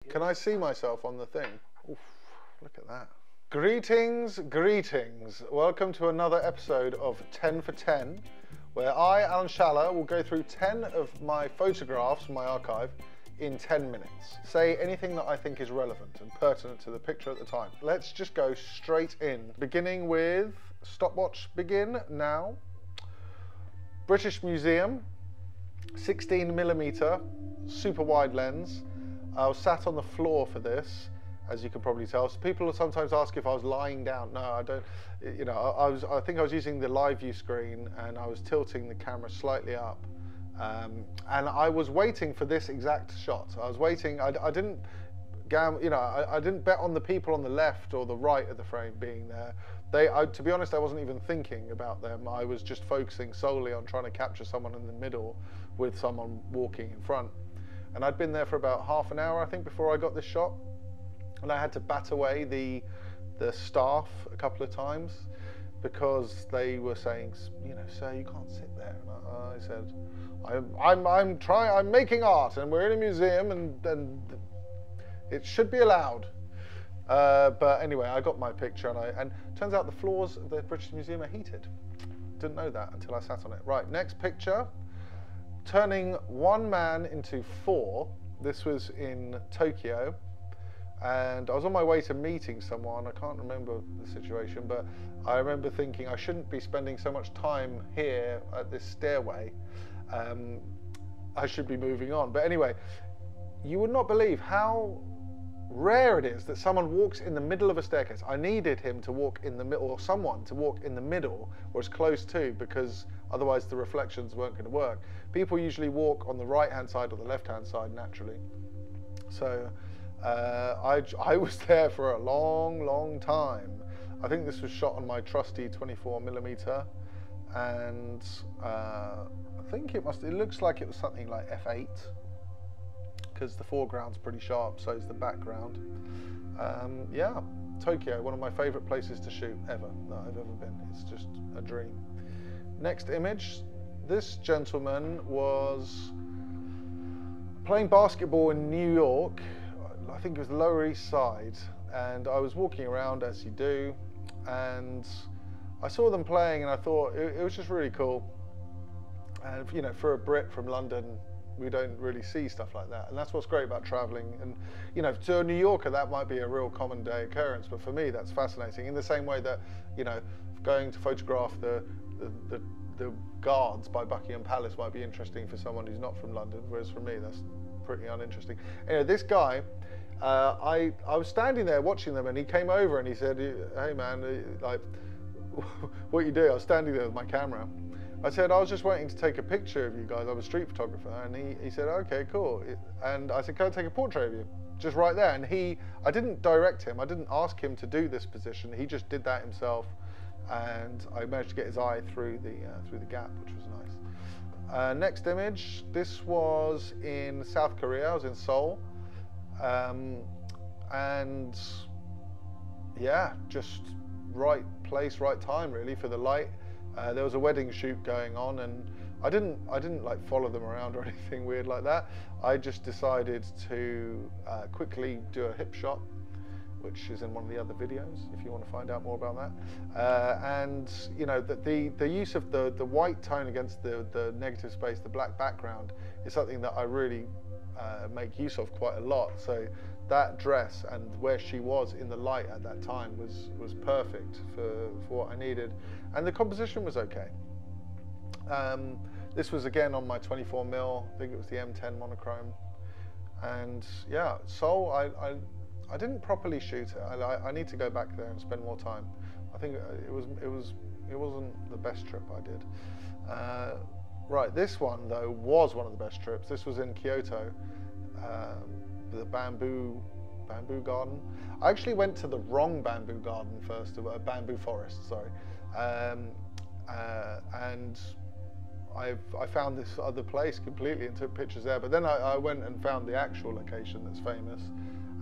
Can I see myself on the thing? Oof, look at that. Greetings, greetings. Welcome to another episode of 10 for 10, where I, Alan Schaller, will go through 10 of my photographs from my archive in 10 minutes. Say anything that I think is relevant and pertinent to the picture at the time. Let's just go straight in, beginning with stopwatch begin now. British Museum, 16mm, super wide lens. I was sat on the floor for this, as you can probably tell. So people sometimes ask if I was lying down. No, I don't. You know, I think I was using the live view screen and I was tilting the camera slightly up. And I was waiting for this exact shot. I was waiting. I didn't, you know, I didn't bet on the people on the left or the right of the frame being there. To be honest, I wasn't even thinking about them. I was just focusing solely on trying to capture someone in the middle with someone walking in front. And I'd been there for about half an hour, I think, before I got this shot. And I had to bat away the staff a couple of times because they were saying, you know, sir, you can't sit there. And I said, I'm making art, and we're in a museum, and it should be allowed. But anyway, I got my picture, and turns out the floors of the British Museum are heated. Didn't know that until I sat on it. Right, next picture. Turning one man into four. This was in Tokyo, and I was on my way to meeting someone. I can't remember the situation, but I remember thinking I shouldn't be spending so much time here at this stairway. I should be moving on. But anyway, you would not believe how rare it is that someone walks in the middle of a staircase. I needed him to walk in the middle, or someone to walk in the middle, or as close to, because otherwise the reflections weren't going to work. People usually walk on the right-hand side or the left-hand side naturally. So I was there for a long, long time. I think this was shot on my trusty 24mm, and I think it looks like it was something like f8, because the foreground's pretty sharp, so is the background. Yeah, Tokyo, one of my favorite places to shoot ever that I've ever been. It's just a dream. Next image, this gentleman was playing basketball in New York. I think it was the Lower East Side, and I was walking around as you do, and I saw them playing, and I thought it was just really cool. And you know, for a Brit from London, we don't really see stuff like that, and that's what's great about traveling. And you know, to a New Yorker, that might be a real common day occurrence, but for me, that's fascinating. In the same way that, you know, going to photograph the guards by Buckingham Palace might be interesting for someone who's not from London, whereas for me, that's pretty uninteresting. Anyway, this guy, I was standing there watching them, and he came over and he said, "Hey man, like, what you do?" I was standing there with my camera. I said, "I was just waiting to take a picture of you guys. I'm a street photographer." And he said, "Okay, cool." And I said, "Can I take a portrait of you?" Just right there. And I didn't direct him. I didn't ask him to do this position. He just did that himself. And I managed to get his eye through the gap, which was nice. Next image. This was in South Korea. I was in Seoul. And yeah, just right place, right time really for the light. There was a wedding shoot going on, and I didn't like follow them around or anything weird like that. I just decided to quickly do a hip shot, which is in one of the other videos if you want to find out more about that. And you know, the use of the white tone against the negative space, the black background, is something that I really make use of quite a lot. So that dress and where she was in the light at that time was perfect for what I needed, and the composition was okay. This was again on my 24mm. I think it was the M10 monochrome, and yeah, Seoul. I didn't properly shoot it. I need to go back there and spend more time. I think it wasn't the best trip I did. Right, this one though was one of the best trips. This was in Kyoto. The bamboo garden. I actually went to the wrong bamboo garden first, a bamboo forest, sorry. And I found this other place completely and took pictures there, but then I went and found the actual location that's famous,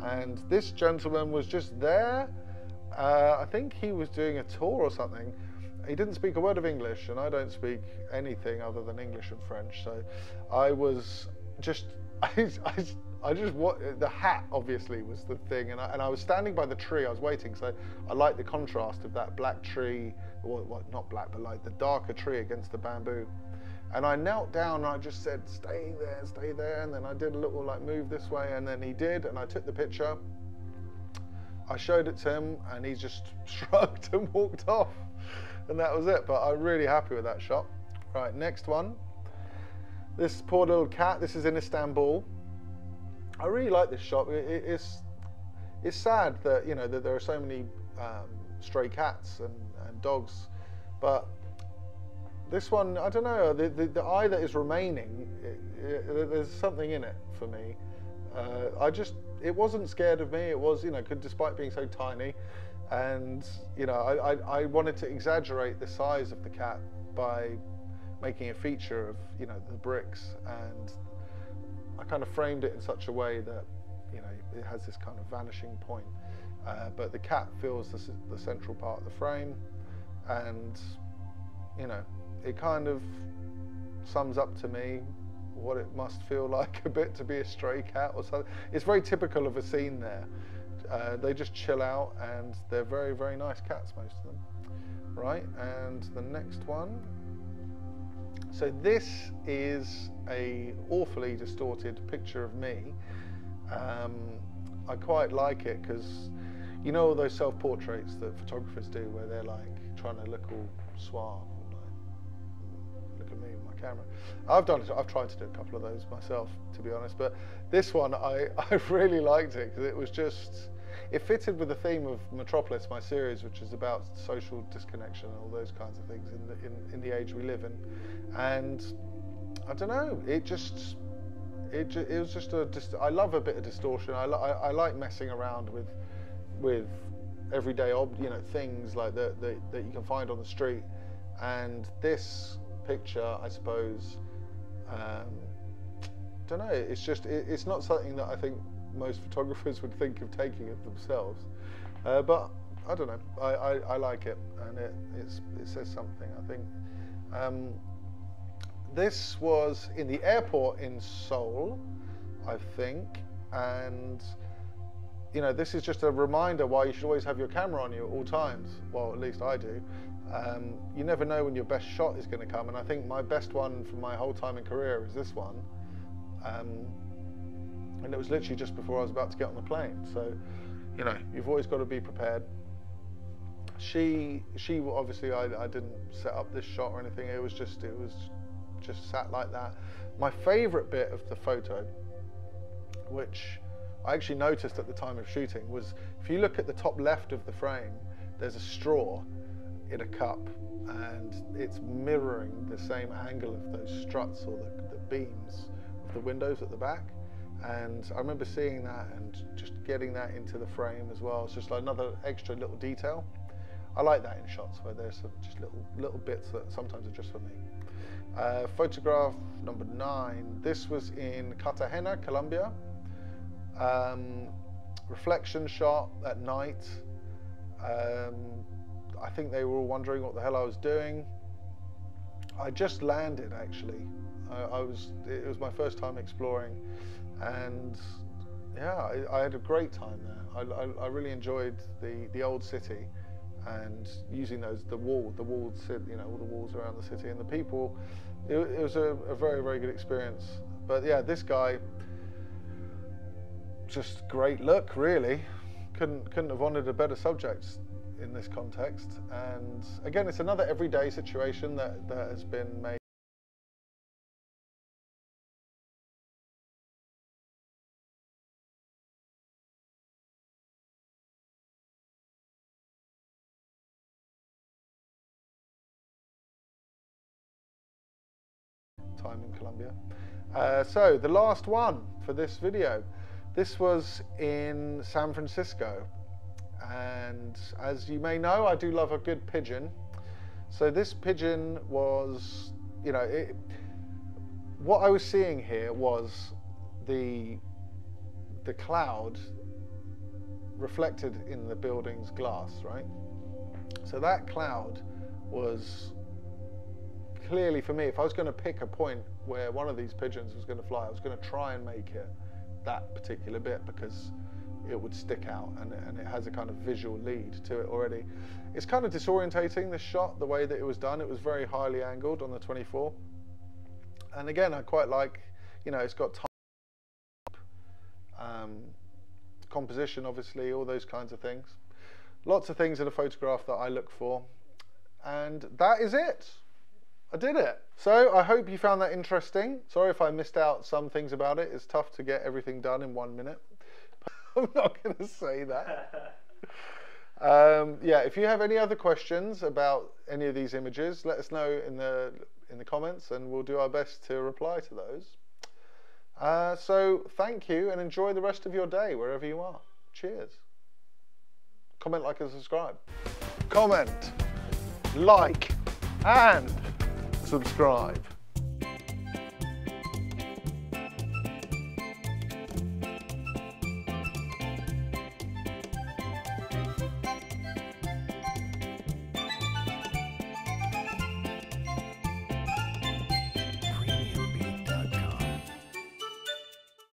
and this gentleman was just there. I think he was doing a tour or something. He didn't speak a word of English, and I don't speak anything other than English and French, so I was just the hat obviously was the thing, and I was standing by the tree. I was waiting, so I liked the contrast of that black tree, well, not black, but like the darker tree against the bamboo. And I knelt down and I just said, stay there. And then I did a little like move this way, and then he did, and I took the picture. I showed it to him, and he just shrugged and walked off, and that was it. But I'm really happy with that shot. Right, next one. This poor little cat. This is in Istanbul. I really like this shot. It's sad that, you know, that there are so many stray cats and dogs, but this one, I don't know, the eye that is remaining, there's something in it for me. It wasn't scared of me. It was, you know, despite being so tiny, and you know, I wanted to exaggerate the size of the cat by making a feature of, you know, the bricks, and I kind of framed it in such a way that, you know, it has this kind of vanishing point, but the cat fills the central part of the frame, and you know, it kind of sums up to me what it must feel like a bit to be a stray cat or something. It's very typical of a scene there. They just chill out, and they're very, very nice cats, most of them. Right, and the next one. So this is a awfully distorted picture of me. I quite like it because, you know, all those self-portraits that photographers do where they're like trying to look all suave, and like, look at me with my camera. I've tried to do a couple of those myself, to be honest, but this one I really liked it because it was just, it fitted with the theme of Metropolis, my series, which is about social disconnection and all those kinds of things in the age we live in. And I don't know, it was just I love a bit of distortion. I like messing around with everyday things like that you can find on the street. And this picture, I suppose, don't know, it's not something that I think most photographers would think of taking of themselves, but I don't know, I like it, and it says something, I think. This was in the airport in Seoul, I think, and you know, this is just a reminder why you should always have your camera on you at all times. Well, at least I do. You never know when your best shot is going to come, and I think my best one from my whole time in Korea is this one. And it was literally just before I was about to get on the plane. So, you know, you've always got to be prepared. She obviously, I didn't set up this shot or anything. It was just sat like that. My favorite bit of the photo, which I actually noticed at the time of shooting, was if you look at the top left of the frame, there's a straw in a cup, and it's mirroring the same angle of those struts or the beams of the windows at the back. And I remember seeing that and just getting that into the frame as well. It's just like another extra little detail. I like that in shots where there's some just little bits that sometimes are just for me. Photograph number 9. This was in Cartagena, Colombia. Reflection shot at night. I think they were all wondering what the hell I was doing. I just landed, actually. It was my first time exploring, and yeah, I had a great time there. I really enjoyed the old city, and using the walls, you know, all the walls around the city and the people. It was a very, very good experience. But yeah, this guy, just great look, really. Couldn't have wanted a better subject in this context. And again, it's another everyday situation that has been made. Time in Colombia. So the last one for this video, this was in San Francisco, and as you may know, I do love a good pigeon. So this pigeon was, you know, what I was seeing here was the cloud reflected in the building's glass, right? So that cloud was clearly, for me, if I was going to pick a point where one of these pigeons was going to fly, I was going to try and make it that particular bit because it would stick out, and it has a kind of visual lead to it already. It's kind of disorientating, this shot, the way that it was done. It was very highly angled on the 24. And again, I quite like, you know, it's got time, composition, obviously, all those kinds of things. Lots of things in a photograph that I look for. And that is it. I did it. So I hope you found that interesting. Sorry if I missed out some things about it. It's tough to get everything done in 1 minute. I'm not going to say that. Yeah, if you have any other questions about any of these images, let us know in the comments, and we'll do our best to reply to those. So thank you, and enjoy the rest of your day wherever you are. Cheers. Comment, like, and subscribe. Comment, like, and subscribe.